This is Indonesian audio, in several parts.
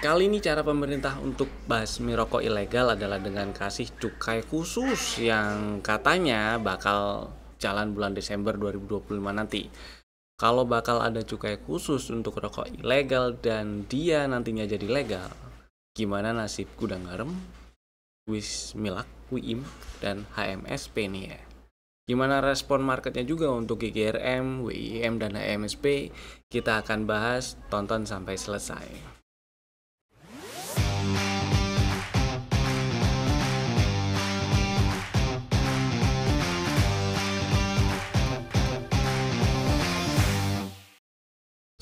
Kali ini cara pemerintah untuk basmi rokok ilegal adalah dengan kasih cukai khusus yang katanya bakal jalan bulan Desember 2025 nanti. Kalau bakal ada cukai khusus untuk rokok ilegal dan dia nantinya jadi legal, gimana nasib Gudang Garam, Wismilak, WIIM, dan HMSP nih ya? Gimana respon marketnya juga untuk GGRM, WIIM, dan HMSP? Kita akan bahas, tonton sampai selesai.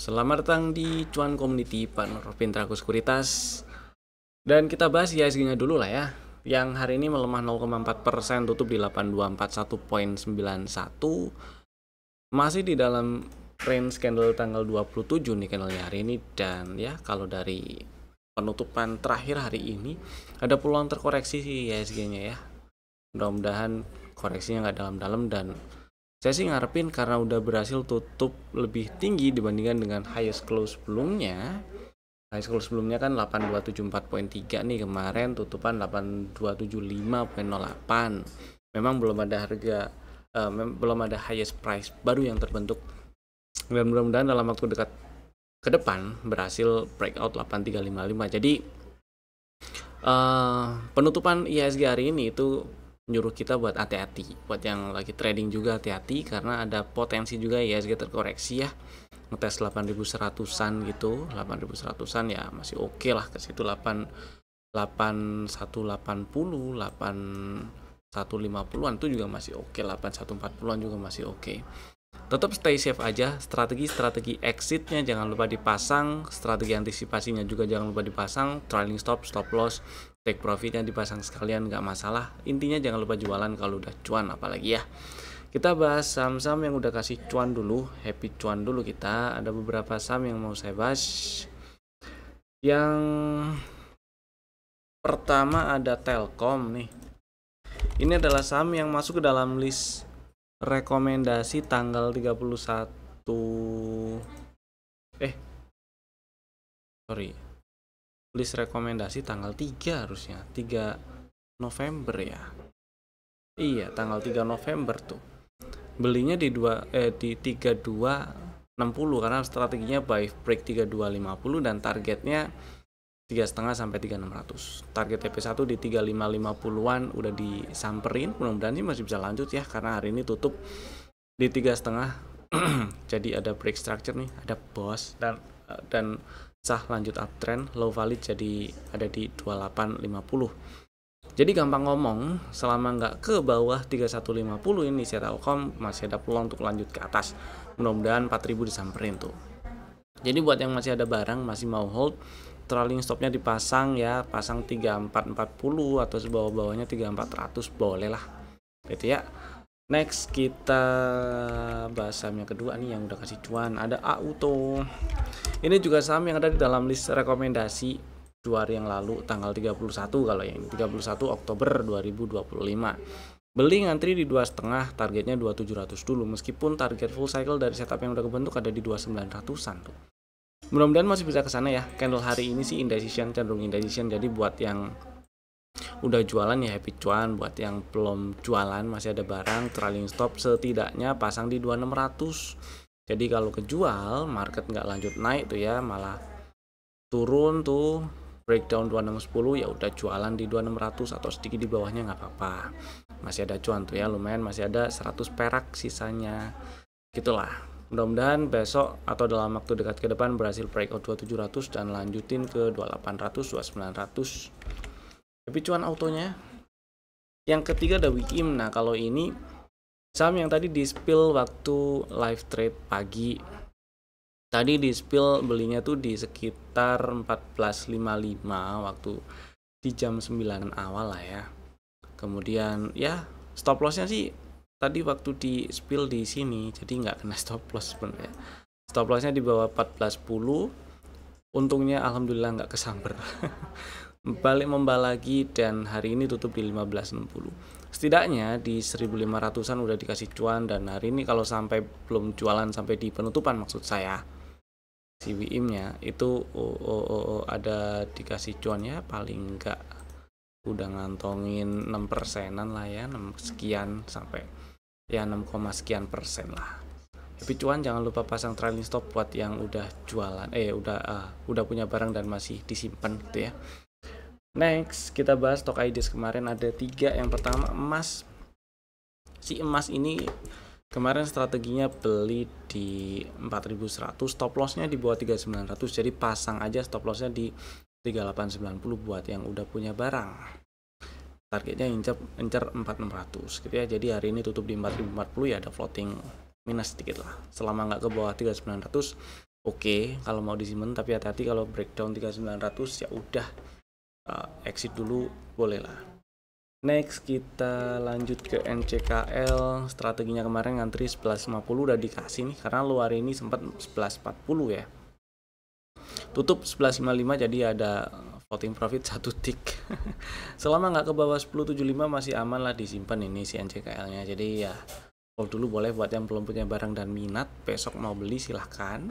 Selamat datang di Cuan Community Partner Pintraku Sekuritas. Dan kita bahas IHSG-nya dulu lah ya. Yang hari ini melemah 0,4%, tutup di 8241.91. Masih di dalam range candle tanggal 27 nih candlenya hari ini. Dan ya kalau dari penutupan terakhir hari ini ada peluang terkoreksi sih IHSG-nya ya. Mudah-mudahan koreksinya nggak dalam-dalam, dan saya sih ngarepin karena udah berhasil tutup lebih tinggi dibandingkan dengan highest close sebelumnya. Highest close sebelumnya kan 8274.3 nih, kemarin tutupan 8275.08. Memang belum ada belum ada highest price baru yang terbentuk. Dan mudah-mudahan dalam waktu dekat ke depan berhasil breakout 8355. Jadi penutupan IHSG hari ini itu nyuruh kita buat hati-hati, buat yang lagi trading juga hati-hati, karena ada potensi juga IHSG terkoreksi ya, ngetes 8100-an gitu, 8100-an ya masih oke lah, ke situ 8180, 8150-an itu juga masih oke, 8140-an juga masih oke. Tetap stay safe aja, strategi exitnya jangan lupa dipasang, strategi antisipasinya juga jangan lupa dipasang, trailing stop loss, take profitnya dipasang sekalian, nggak masalah. Intinya jangan lupa jualan kalau udah cuan apalagi ya. Kita bahas saham-saham yang udah kasih cuan dulu, happy cuan dulu kita. Ada beberapa saham yang mau saya bahas. Yang pertama ada Telkom nih. Ini adalah saham yang masuk ke dalam list rekomendasi tanggal 31 list rekomendasi tanggal 3 harusnya 3 November ya. Iya, tanggal 3 November tuh. Belinya di 3260 karena strateginya buy break 3250 dan targetnya 3,5 sampai 3600. Target TP1 di 3550-an udah disamperin. Mudah-mudahan ini masih bisa lanjut ya, karena hari ini tutup di 3,5. Jadi ada break structure nih, ada bos dan sah lanjut uptrend, low valid jadi ada di 2850. Jadi gampang ngomong, selama nggak ke bawah 3150 ini Telkom masih ada peluang untuk lanjut ke atas. Mudah-mudahan 4000 disamperin tuh. Jadi buat yang masih ada barang, masih mau hold, trailing stopnya dipasang ya, pasang 3440 atau sebawah-bawahnya 3400 boleh lah gitu ya. Next kita bahas saham yang kedua nih yang udah kasih cuan, ada Auto. Ini juga saham yang ada di dalam list rekomendasi 2 hari yang lalu tanggal 31, kalau yang 31 Oktober 2025. Beli ngantri di 2,5, targetnya 2700 dulu, meskipun target full cycle dari setup yang udah kebentuk ada di 2900-an tuh. Mudah-mudahan masih bisa ke sana ya. Candle hari ini sih indecision, cenderung indecision. Jadi buat yang udah jualan ya happy cuan, buat yang belum jualan masih ada barang, trailing stop setidaknya pasang di 2600. Jadi kalau kejual market nggak lanjut naik tuh ya, malah turun tuh, breakdown 2610, ya udah jualan di 2600 atau sedikit di bawahnya nggak apa-apa. Masih ada cuan tuh ya, lumayan, masih ada 100 perak sisanya. Gitulah. Mudah-mudahan besok atau dalam waktu dekat ke depan berhasil breakout 2700 dan lanjutin ke 2800, 2900. Tapi cuan autonya. Yang ketiga ada WIIM. Nah, kalau ini saham yang tadi di spill waktu live trade pagi. Tadi di spill belinya tuh di sekitar 14.55 waktu di jam 9 awal lah ya. Kemudian ya stop lossnya sih tadi waktu di spill di sini, jadi nggak kena stop loss sebenarnya. Stop lossnya di bawah 14.10. Untungnya alhamdulillah nggak kesamber. Balik membal lagi dan hari ini tutup di 1560. Setidaknya di 1500-an udah dikasih cuan, dan hari ini kalau sampai belum jualan sampai di penutupan maksud saya, si WIM-nya itu ada dikasih cuannya paling enggak udah ngantongin 6%-an lah ya, 6 sekian sampai ya 6, sekian persen lah. Tapi cuan jangan lupa pasang trailing stop buat yang udah jualan udah punya barang dan masih disimpan gitu ya. Next kita bahas stock ideas. Kemarin ada 3. Yang pertama emas. Si emas ini kemarin strateginya beli di 4100, stop lossnya di bawah 3900, jadi pasang aja stop lossnya di 3890 buat yang udah punya barang. Targetnya incer 4600 gitu ya. Jadi hari ini tutup di 4040 ya, ada floating minus sedikit lah. Selama nggak ke bawah 3900 oke, kalau mau disimpan, tapi hati-hati kalau breakdown 3900 ya udah exit dulu boleh lah. Next kita lanjut ke NCKL. Strateginya kemarin ngantri 11.50 udah dikasih nih, karena luar ini sempat 11.40 ya. Tutup 11.55 jadi ada floating profit 1 tick. Selama nggak ke bawah 10.75 masih aman lah disimpan ini si NCKL-nya. Jadi ya hold dulu boleh buat yang belum punya barang dan minat. Besok mau beli silahkan.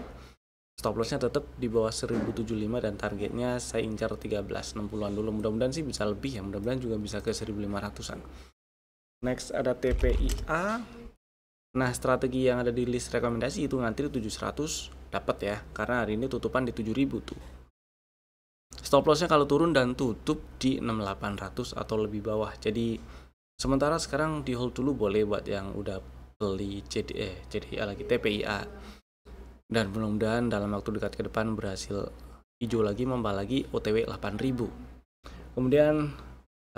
Stop lossnya tetap di bawah 1075 dan targetnya saya incar 1360-an dulu. Mudah-mudahan sih bisa lebih ya, mudah-mudahan juga bisa ke 1500-an. Next ada TPIA. Nah, strategi yang ada di list rekomendasi itu ngantri 700 dapat ya, karena hari ini tutupan di 7000 tuh. Stop lossnya kalau turun dan tutup di 6800 atau lebih bawah. Jadi sementara sekarang di hold dulu boleh buat yang udah beli JDA lagi TPIA. Dan mudah-mudahan dalam waktu dekat ke depan berhasil hijau lagi, membal lagi OTW 8000. Kemudian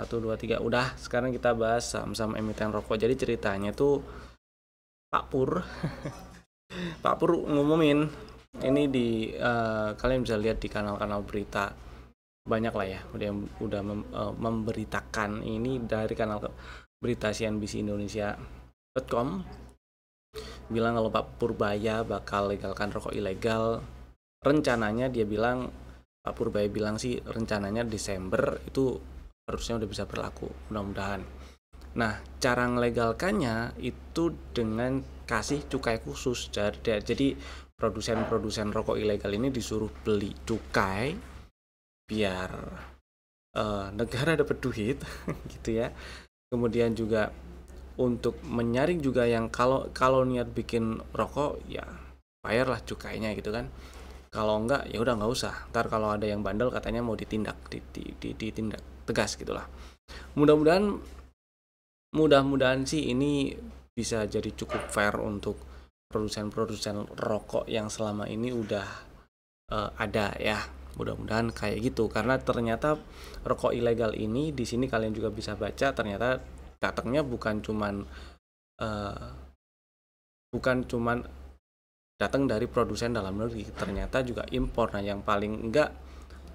1, 2, 3 udah. Sekarang kita bahas saham-saham emiten rokok. Jadi ceritanya tuh Pak Pur Pak Pur ngumumin ini di kalian bisa lihat di kanal-kanal berita banyak lah ya, udah memberitakan ini dari kanal berita CNBC Indonesia.com. Bilang kalau Pak Purbaya bakal legalkan rokok ilegal. Rencananya dia bilang, Pak Purbaya bilang sih rencananya Desember itu harusnya udah bisa berlaku, mudah-mudahan. Nah, cara ngelegalkannya itu dengan kasih cukai khusus. Jadi produsen-produsen rokok ilegal ini disuruh beli cukai biar negara dapat duit gitu ya. Kemudian juga untuk menyaring juga yang kalau niat bikin rokok ya bayarlah cukainya gitu kan. Kalau enggak ya udah nggak usah. Ntar kalau ada yang bandel katanya mau ditindak tegas gitulah. Mudah-mudahan sih ini bisa jadi cukup fair untuk produsen-produsen rokok yang selama ini udah ada ya. Mudah-mudahan kayak gitu, karena ternyata rokok ilegal ini di sini kalian juga bisa baca ternyata datangnya bukan cuman datang dari produsen dalam negeri, ternyata juga impor. Nah, yang paling enggak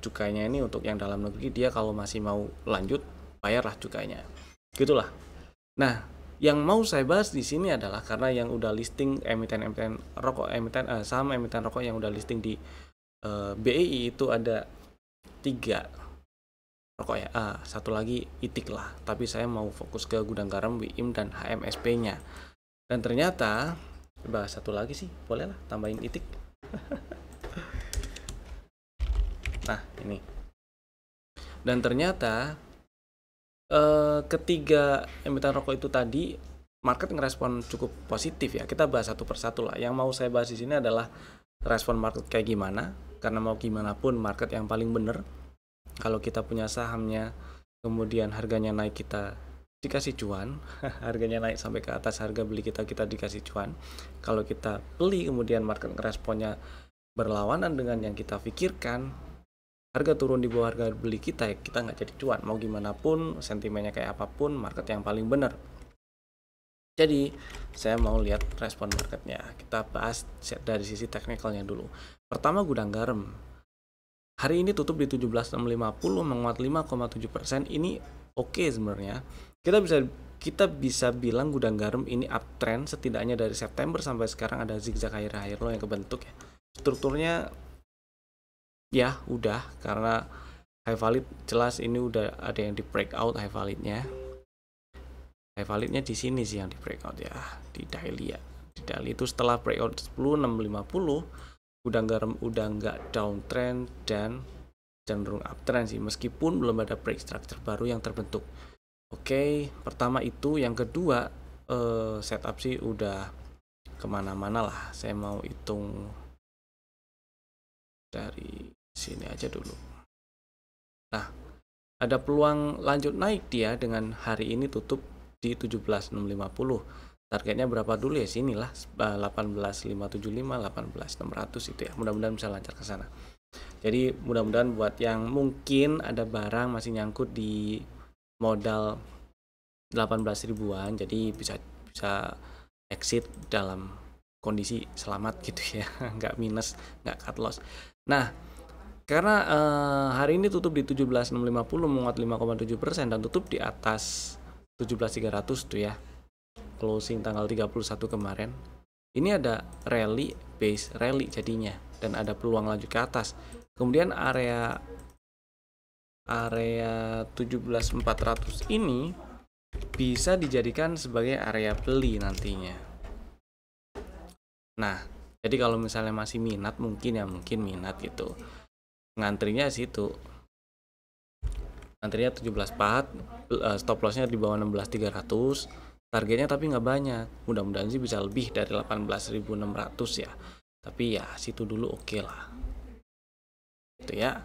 cukainya ini untuk yang dalam negeri, dia kalau masih mau lanjut bayarlah cukainya. Gitulah. Nah, yang mau saya bahas di sini adalah karena yang udah listing saham emiten rokok yang udah listing di BEI itu ada 3 rokok ya, satu lagi ITIK lah, tapi saya mau fokus ke Gudang Garam, WIM dan HMSP-nya. Dan ternyata bahas satu lagi sih, boleh lah tambahin ITIK. Nah, ini. Dan ternyata ketiga emiten rokok itu tadi market ngerespon cukup positif ya. Kita bahas satu persatu lah. Yang mau saya bahas di sini adalah respon market kayak gimana, karena mau gimana pun market yang paling bener. Kalau kita punya sahamnya, kemudian harganya naik, kita dikasih cuan. Harganya naik sampai ke atas harga beli kita dikasih cuan. Kalau kita beli kemudian market responnya berlawanan dengan yang kita pikirkan, harga turun di bawah harga beli kita, ya kita nggak jadi cuan. Mau gimana pun, sentimennya kayak apapun, market yang paling benar. Jadi saya mau lihat respon marketnya. Kita bahas dari sisi teknikalnya dulu. Pertama, Gudang Garam. Hari ini tutup di 17.650, menguat 5,7%. Ini oke sebenarnya. Kita bisa bilang Gudang Garam ini uptrend setidaknya dari September sampai sekarang ada zigzag higher low yang kebentuk ya. Strukturnya ya udah, karena high valid jelas ini udah ada yang di breakout high validnya. High validnya di sini sih yang di breakout ya, di daily ya. Di daily itu setelah breakout 10.650 udah nggak downtrend dan cenderung uptrend sih, meskipun belum ada break structure baru yang terbentuk. Oke, pertama itu. Yang kedua, setup sih udah kemana-mana lah. Saya mau hitung dari sini aja dulu. Nah, ada peluang lanjut naik dia dengan hari ini tutup di 17.650. Targetnya berapa dulu ya? Sinilah 18.575, 18.600 itu ya. Mudah-mudahan bisa lancar ke sana. Jadi mudah-mudahan buat yang mungkin ada barang masih nyangkut di modal 18 ribuan, jadi bisa exit dalam kondisi selamat gitu ya, nggak minus, nggak cut loss. Nah, karena hari ini tutup di 17.650 menguat 5,7% dan tutup di atas 17.300 tuh ya, closing tanggal 31 kemarin. Ini ada rally, base rally jadinya, dan ada peluang lanjut ke atas. Kemudian area 17.400 ini bisa dijadikan sebagai area beli nantinya. Nah, jadi kalau misalnya masih minat, mungkin minat gitu, ngantrinya situ. Ngantrinya 17.4, stop lossnya di bawah 16.300, targetnya tapi nggak banyak. Mudah-mudahan sih bisa lebih dari 18.600 ya. Tapi ya situ dulu oke lah. Itu ya.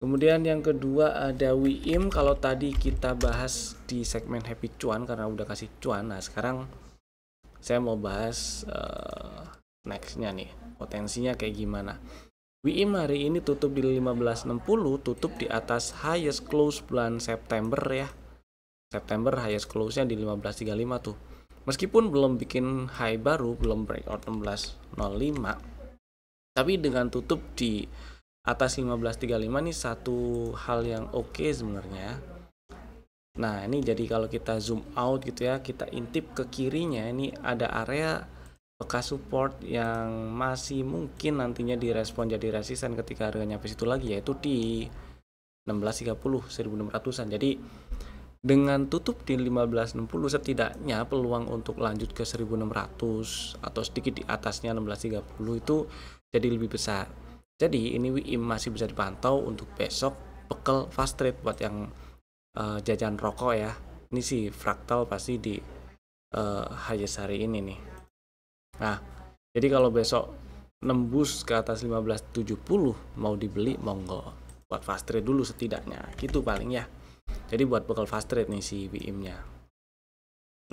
Kemudian yang kedua ada WIM. Kalau tadi kita bahas di segmen Happy Cuan karena udah kasih cuan. Nah, sekarang saya mau bahas nextnya nih, potensinya kayak gimana. WIM hari ini tutup di 15.60, tutup di atas highest close bulan September ya. September highest close-nya di 15.35 tuh. Meskipun belum bikin high baru, belum breakout 16.05, tapi dengan tutup di atas 15.35 nih satu hal yang oke sebenarnya. Nah, ini jadi kalau kita zoom out gitu ya, kita intip ke kirinya, ini ada area bekas support yang masih mungkin nantinya direspon jadi resisten ketika harganya sampai situ lagi, yaitu di 16.30, 1.600-an. Jadi dengan tutup di 15.60 setidaknya peluang untuk lanjut ke 1.600 atau sedikit di atasnya 16.30 itu jadi lebih besar. Jadi ini WIM masih bisa dipantau untuk besok, bekal fast trade buat yang jajan rokok ya. Ini sih fractal pasti di highest hari ini nih. Nah, jadi kalau besok nembus ke atas 15.70 mau dibeli monggo, buat fast trade dulu setidaknya gitu paling ya. Jadi buat bekal fast trade nih si WIM-nya.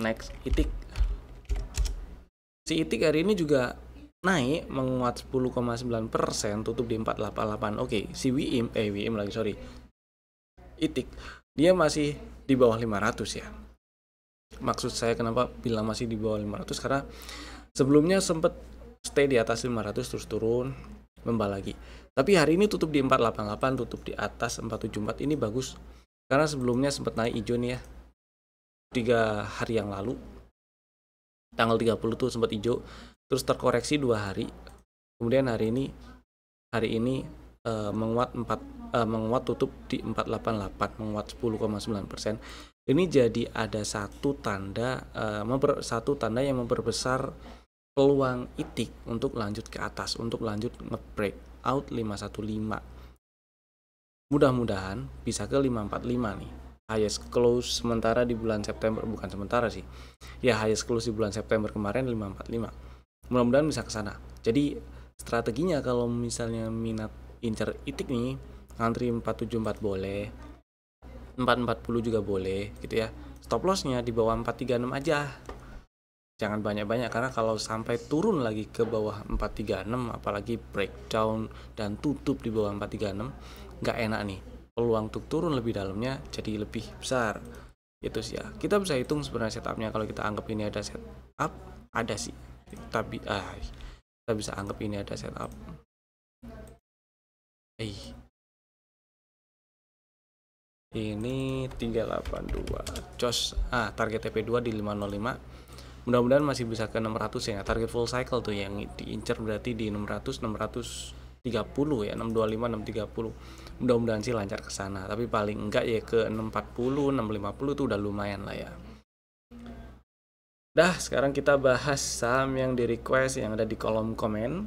Next, ITIC. Si ITIC hari ini juga naik menguat 10,9%, tutup di 488. Oke, si ITIC dia masih di bawah 500 ya. Maksud saya kenapa bilang masih di bawah 500 karena sebelumnya sempat stay di atas 500 terus turun, membal lagi. Tapi hari ini tutup di 488, tutup di atas 474. Ini bagus karena sebelumnya sempat naik hijau nih ya. 3 hari yang lalu. Tanggal 30 tuh sempat hijau, terus terkoreksi 2 hari. Kemudian hari ini menguat tutup di 488, menguat 10,9%. Ini jadi ada satu tanda yang memperbesar peluang ITIC untuk lanjut ke atas, untuk lanjut nge-break out 515. Mudah-mudahan bisa ke 545 nih. Highest close sementara di bulan September, bukan sementara sih. Ya highest close di bulan September kemarin 545. Mudah-mudahan bisa ke sana. Jadi strateginya kalau misalnya minat incer ITIC nih, ngantri 474 boleh, 440 juga boleh gitu ya. Stop lossnya di bawah 436 aja. Jangan banyak-banyak karena kalau sampai turun lagi ke bawah 436, apalagi breakdown dan tutup di bawah 436, nggak enak nih. Peluang untuk turun lebih dalamnya jadi lebih besar. Itu sih ya. Kita bisa hitung sebenarnya setupnya kalau kita anggap ini ada setup, ada sih. Tapi kita bisa anggap ini ada setup. Ini 382 jos. Target TP2 di 505. Mudah-mudahan masih bisa ke 600 ya. Target full cycle tuh yang diincar berarti di 630 ya, 625 630. Mudah-mudahan sih lancar ke sana, tapi paling enggak ya ke 640 650 itu udah lumayan lah ya. Dah, sekarang kita bahas saham yang di request yang ada di kolom komen.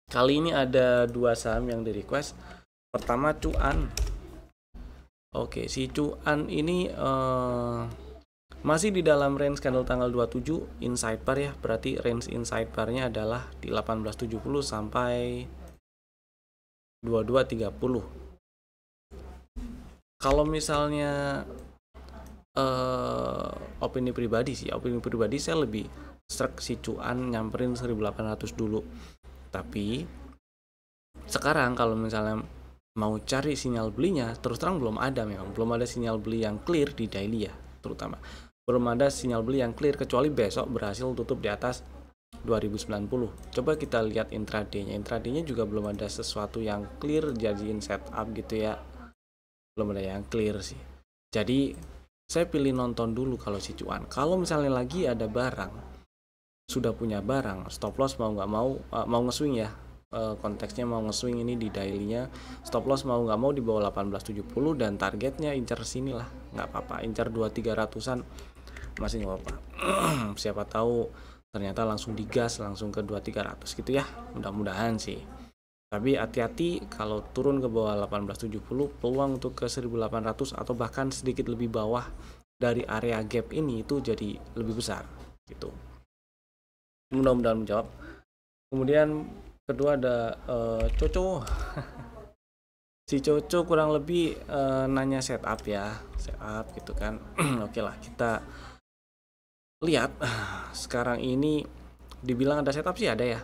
Kali ini ada dua saham yang di request. Pertama Cuan. Oke, si Cuan ini masih di dalam range candle tanggal 27 inside bar ya. Berarti range inside barnya adalah di 1870 sampai 2230. Kalau misalnya opini pribadi saya lebih strike si Cuan nyamperin 1800 dulu. Tapi sekarang kalau misalnya mau cari sinyal belinya, terus terang belum ada sinyal beli yang clear di daily ya, terutama belum ada sinyal beli yang clear kecuali besok berhasil tutup di atas 2090. Coba kita lihat intraday-nya juga belum ada sesuatu yang clear jadiin setup gitu ya, belum ada yang clear sih. Jadi saya pilih nonton dulu kalau si Cuan. Kalau misalnya lagi ada barang, sudah punya barang, stop loss mau nggak mau nge-swing ya, konteksnya mau nge-swing ini di daily-nya, stop loss mau nggak mau di bawah 1870 dan targetnya incar sini lah, nggak apa-apa, incar 2-300an masih nggak apa-apa. Siapa tahu ternyata langsung digas langsung ke 2-300 gitu ya, mudah-mudahan sih. Tapi hati-hati kalau turun ke bawah 1870, peluang untuk ke 1800 atau bahkan sedikit lebih bawah dari area gap ini itu jadi lebih besar gitu. Mudah-mudahan menjawab. Kemudian kedua ada Coco. Si Coco kurang lebih nanya setup gitu kan. Oke lah, kita lihat sekarang ini dibilang ada setup sih ada ya.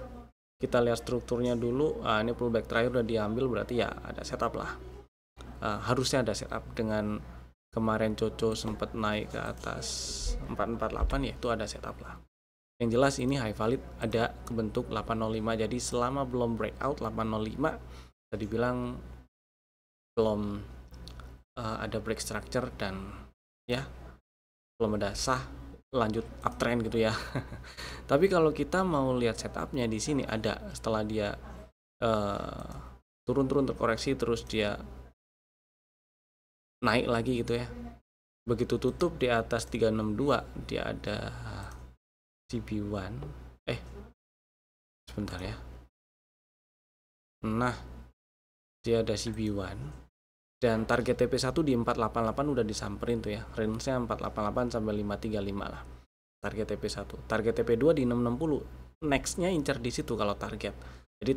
Kita lihat strukturnya dulu. Ini pullback terakhir udah diambil, berarti ya ada setup lah. Harusnya ada setup. Dengan kemarin Coco sempat naik ke atas 448 ya, itu ada setup lah. Yang jelas ini high valid ada kebentuk 805, jadi selama belum breakout 805 tadi bilang belum ada break structure dan ya belum ada sah lanjut uptrend gitu ya. Tapi kalau kita mau lihat setupnya di sini ada, setelah dia turun-turun terkoreksi terus dia naik lagi gitu ya, begitu tutup di atas 362 dia ada CB1 sebentar ya, nah dia ada CB1 dan target TP1 di 488 udah disamperin tuh ya, range-nya 488 sampai 535 lah target TP1. Target TP2 di 660, next-nya incar di situ kalau target. Jadi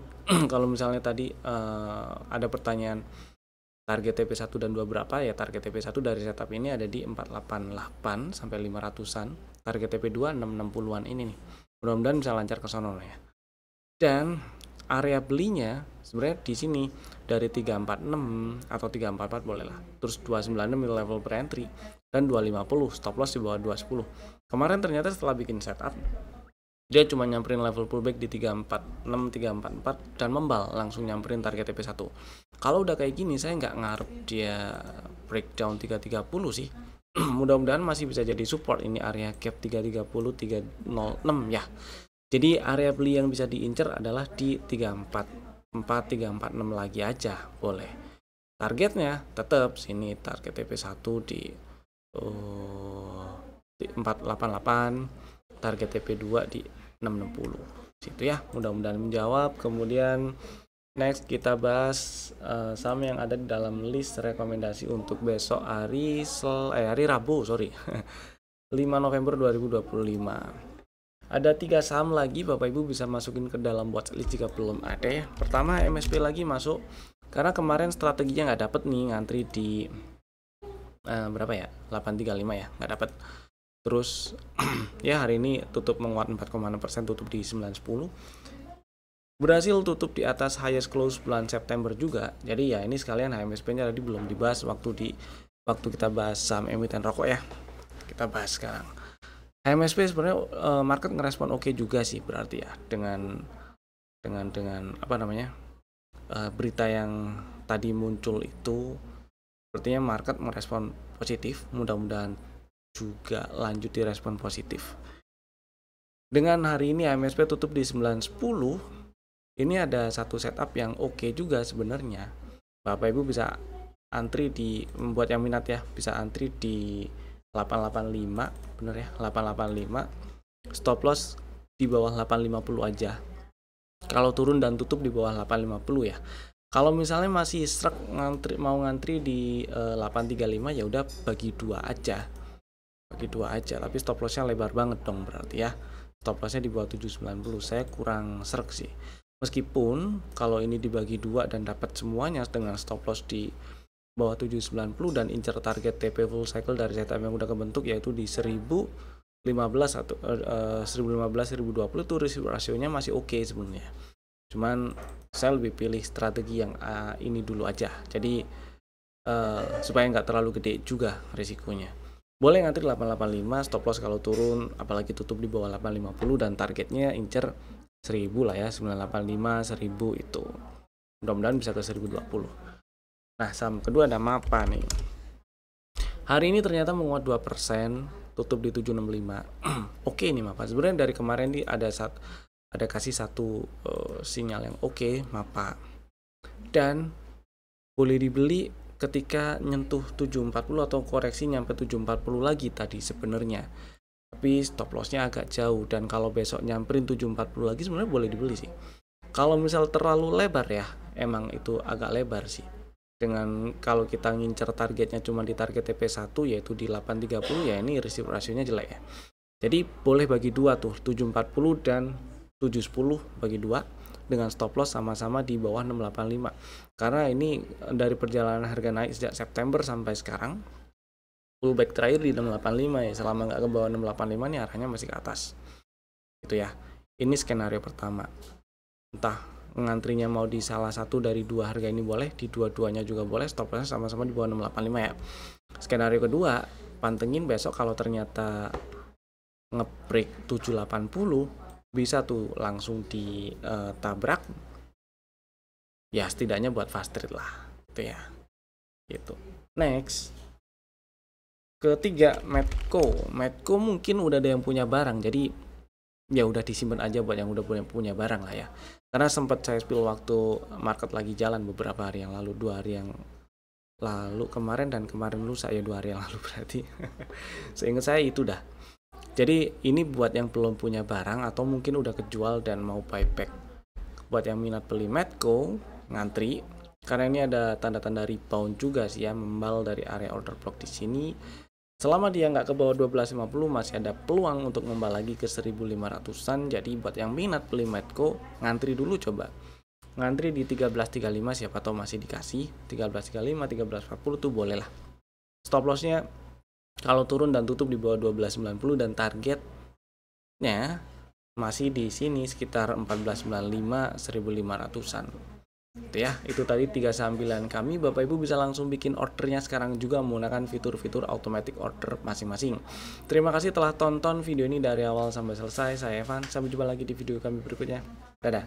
kalau misalnya tadi ada pertanyaan target TP1 dan 2 berapa ya, target TP1 dari setup ini ada di 488 sampai 500-an, target TP2 660-an ini nih. Mudah-mudahan bisa lancar ke sono ya. Dan area belinya sebenarnya di sini dari 346 atau 344 boleh lah. Terus 296 level per entry dan 250 stop loss di bawah 210. Kemarin ternyata setelah bikin setup dia cuma nyamperin level pullback di 346, 344 dan membal langsung nyamperin target TP1. Kalau udah kayak gini saya nggak ngarep dia breakdown 330 sih. Mudah-mudahan masih bisa jadi support ini area gap 330, 306 ya. Jadi area beli yang bisa diincer adalah di 344, 346 lagi aja boleh. Targetnya tetap sini, target TP1 di 488, target TP2 di 660 situ ya. Mudah-mudahan menjawab. Kemudian next kita bahas saham yang ada di dalam list rekomendasi untuk besok hari Rabu 5 November 2025. Ada 3 saham lagi Bapak Ibu bisa masukin ke dalam watchlist jika belum ada ya. Pertama MSP lagi masuk karena kemarin strateginya nggak dapet nih, ngantri di berapa ya, 835 ya, nggak dapet. Terus ya hari ini tutup menguat 4,6%, tutup di 910. Berhasil tutup di atas highest close bulan September juga. Jadi ya ini sekalian HMSP-nya tadi belum dibahas waktu kita bahas saham emiten rokok ya. Kita bahas sekarang. HMSP sebenarnya market ngerespon oke juga sih, berarti ya dengan apa namanya? Berita yang tadi muncul itu sepertinya market merespon positif. Mudah-mudahan juga lanjut di respon positif. Dengan hari ini HMSP tutup di 910, ini ada satu setup yang oke juga sebenarnya. Bapak Ibu bisa antri buat yang minat ya, bisa antri di 885, bener ya, 885. Stop loss di bawah 850 aja. kalau turun dan tutup di bawah 850 ya. Kalau misalnya masih struck mau ngantri di 835 ya udah bagi dua aja. Bagi dua aja, tapi stop lossnya lebar banget dong berarti ya. Stop lossnya di bawah 790. Saya kurang struck sih. Meskipun kalau ini dibagi dua dan dapat semuanya dengan stop loss di bawah 790 dan incer target TP full cycle dari setup yang udah kebentuk yaitu di 1015 atau 1015 1020 tuh rasionya masih oke sebenarnya. Cuman saya lebih pilih strategi yang ini dulu aja. Jadi supaya nggak terlalu gede juga risikonya. Boleh ngantri 885, stop loss kalau turun, apalagi tutup di bawah 850 dan targetnya incer 1000 lah ya, 985, 1000 itu. Mudah-mudahan bisa ke 1020. Nah, saham kedua ada MAPA nih. Hari ini ternyata menguat 2%, tutup di 765. Oke nih MAPA. Sebenarnya dari kemarin nih ada kasih satu sinyal yang oke MAPA. Dan boleh dibeli ketika nyentuh 740 atau koreksi nyampe 740 lagi tadi sebenarnya. Tapi stop lossnya agak jauh dan kalau besok nyamperin 740 lagi sebenarnya boleh dibeli sih. Kalau misal terlalu lebar ya, emang itu agak lebar sih. Dengan kalau kita ngincer targetnya cuma di target TP1 yaitu di 830 ya ini receive rasionya jelek ya. Jadi boleh bagi dua tuh 740 dan 710 bagi dua dengan stop loss sama-sama di bawah 685. Karena ini dari perjalanan harga naik sejak September sampai sekarang pullback terakhir di 685 ya. Selama nggak ke bawah 685 nih arahnya masih ke atas. Gitu ya. Ini skenario pertama. Entah ngantrinya mau di salah satu dari dua harga ini boleh, di dua-duanya juga boleh, stop lossnya sama-sama di bawah 685 ya. Skenario kedua, pantengin besok kalau ternyata nge-break 780 bisa tuh langsung ditabrak ya, setidaknya buat fast trade lah itu ya gitu. Next, ketiga Medco mungkin udah ada yang punya barang, jadi ya udah disimpan aja buat yang udah punya barang lah ya, karena sempat saya spill waktu market lagi jalan beberapa hari yang lalu, 2 hari yang lalu, kemarin lusa ya, 2 hari yang lalu berarti seingat saya itu dah. Jadi ini buat yang belum punya barang atau mungkin udah kejual dan mau buyback. Buat yang minat beli Medco, ngantri karena ini ada tanda-tanda rebound juga sih ya, membal dari area order block di sini. Selama dia nggak ke bawah 1250 masih ada peluang untuk membal lagi ke 1500-an. Jadi buat yang minat beli Medco, ngantri dulu coba. Ngantri di 1335 siapa tahu masih dikasih. 1335, 1340 tuh boleh lah. Stop lossnya kalau turun dan tutup di bawah 1290 dan targetnya masih di sini sekitar 1495 1500-an. Itu ya, itu tadi 3 saham pilihan kami. Bapak Ibu bisa langsung bikin ordernya sekarang juga menggunakan fitur-fitur automatic order masing-masing. Terima kasih telah tonton video ini dari awal sampai selesai. Saya Evan, sampai jumpa lagi di video kami berikutnya. Dadah.